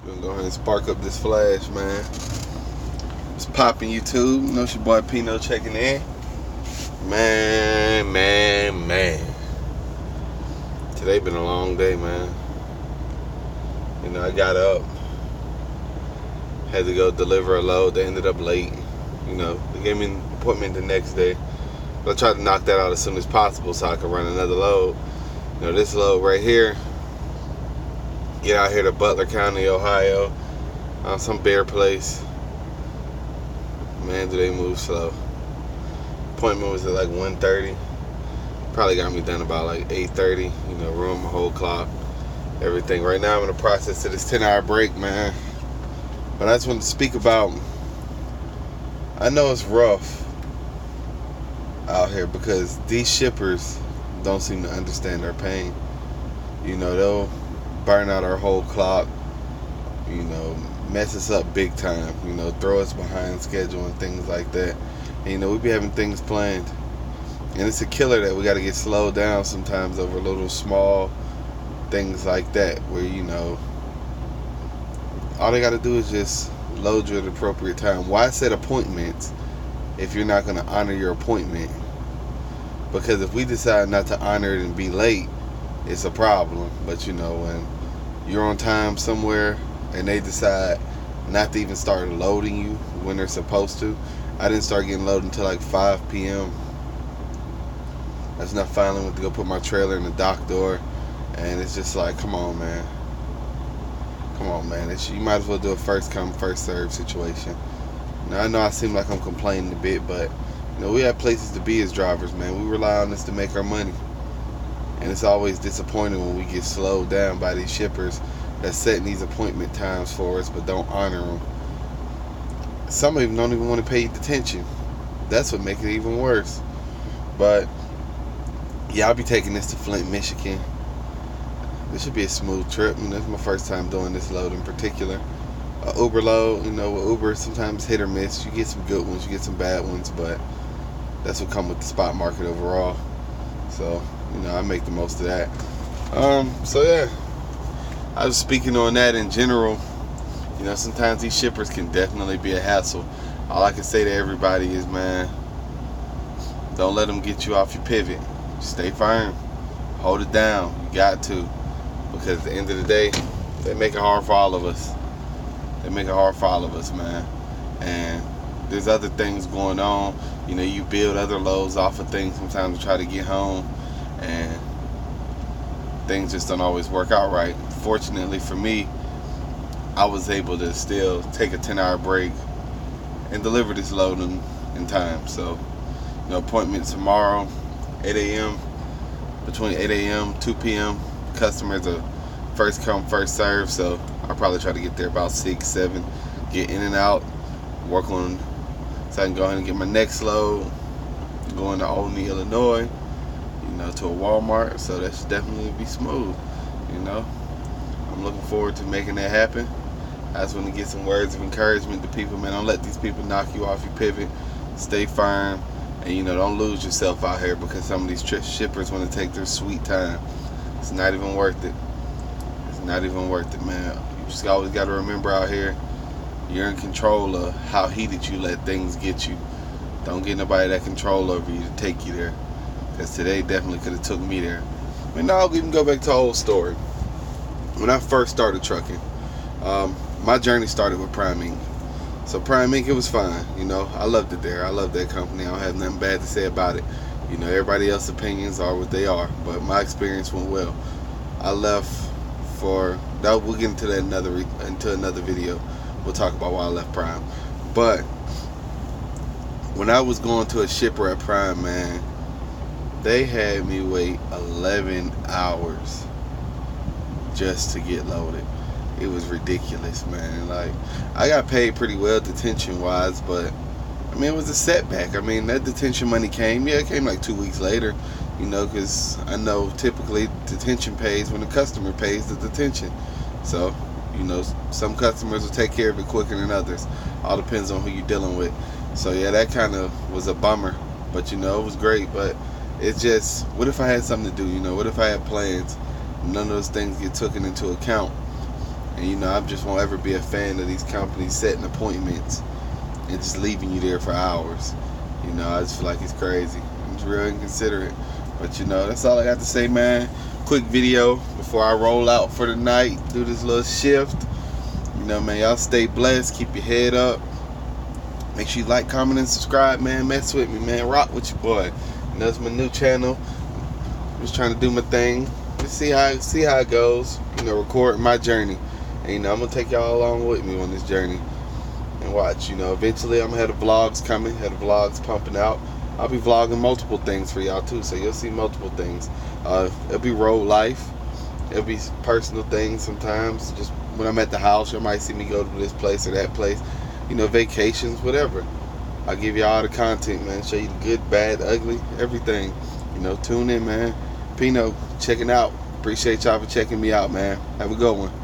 Gonna go ahead and spark up this flash, man. It's popping YouTube. You know, it's your boy Pino checking in. Man. Today been a long day, man. You know, I got up, had to go deliver a load. They ended up late. You know, they gave me an appointment the next day. But I tried to knock that out as soon as possible so I could run another load. You know, this load right here, get out here to Butler County, Ohio, on some bear place. Man, do they move slow. Appointment was at like 1:30. Probably got me done about like 8:30. You know, ruined my whole clock, everything. Right now I'm in the process of this 10-hour break, man. But I just wanted to speak about, I know it's rough out here because these shippers don't seem to understand our pain. You know, they'll burn out our whole clock, you know, mess us up big time, you know, throw us behind schedule and things like that. And, you know, we be having things planned. And it's a killer that we got to get slowed down sometimes over little small things like that where, you know, all they got to do is just load you at the appropriate time. Why set appointments if you're not going to honor your appointment? Because if we decide not to honor it and be late, it's a problem. But, you know, when you're on time somewhere and they decide not to even start loading you when they're supposed to. I didn't start getting loaded until like 5 p.m. That's not finally went to go put my trailer in the dock door. And it's just like, come on, man. You might as well do a first come, first serve situation. Now, I know I seem like I'm complaining a bit, but, you know, we have places to be as drivers, man. We rely on this to make our money. And it's always disappointing when we get slowed down by these shippers that's setting these appointment times for us but don't honor them. Some of them don't even want to pay detention. That's what makes it even worse. But yeah, I'll be taking this to Flint, Michigan. This should be a smooth trip. This is my first time doing this load in particular. Uber load, you know, with Uber sometimes hit or miss. You get some good ones, you get some bad ones, but that's what comes with the spot market overall. So, you know, I make the most of that. So yeah, I was speaking on that in general. You know, sometimes these shippers can definitely be a hassle. All I can say to everybody is, man, don't let them get you off your pivot. Stay firm. Hold it down. You got to. Because at the end of the day, they make it hard for all of us. Man. And there's other things going on. You know, you build other loads off of things sometimes to try to get home. And things just don't always work out right. Fortunately for me, I was able to still take a 10-hour break and deliver this load in time. So, you know, appointment tomorrow, 8 a.m. Between 8 a.m. 2 p.m. Customers are first come, first serve. So I'll probably try to get there about 6, 7, get in and out, work on, so I can go ahead and get my next load, going to Olney, Illinois, you know, to a Walmart. So that should definitely be smooth, you know. I'm looking forward to making that happen. I just want to get some words of encouragement to people, man. Don't let these people knock you off your pivot. Stay firm. And, you know, don't lose yourself out here because some of these shippers want to take their sweet time. It's not even worth it. Man. You just always got to remember out here, you're in control of how heated you let things get you. Don't get nobody that control over you to take you there. Because today definitely could have took me there. I mean, now we can go back to the old story. When I first started trucking, my journey started with Prime Inc. So Prime Inc., it was fine. You know, I loved it there. I love that company. I don't have nothing bad to say about it. You know, everybody else's opinions are what they are. But my experience went well. I left for, that we'll get into that another video. We'll talk about why I left Prime. But when I was going to a shipper at Prime, man, they had me wait 11 hours just to get loaded. It was ridiculous, man. Like, I got paid pretty well detention wise, but I mean, it was a setback. I mean, that detention money came. Yeah, it came like 2 weeks later, you know, because I know typically detention pays when the customer pays the detention. So, you know, some customers will take care of it quicker than others. All depends on who you're dealing with. So yeah, that kind of was a bummer, but you know, it was great. But it's just, what if I had something to do? You know, what if I had plans? None of those things get taken into account. And And you know, I just won't ever be a fan of these companies setting appointments and just leaving you there for hours. You know, I just feel like it's crazy. It's real inconsiderate. But you know, that's all I got to say, man. Quick video before I roll out for the night, do this little shift. You know, man, y'all stay blessed, keep your head up. Make sure you like, comment, and subscribe, man. Mess with me, man. Rock with your boy. You know, it's my new channel. I'm just trying to do my thing. Just see how it goes. You know, record my journey. And you know, I'm gonna take y'all along with me on this journey. And watch, you know, eventually I'm gonna have the vlogs coming, have the vlogs pumping out. I'll be vlogging multiple things for y'all too, so you'll see multiple things. It'll be road life. It'll be personal things sometimes. Just when I'm at the house, you might see me go to this place or that place. You know, vacations, whatever. I'll give you all the content, man. Show you the good, bad, ugly, everything. You know, tune in, man. Pino, checking out. Appreciate y'all for checking me out, man. Have a good one.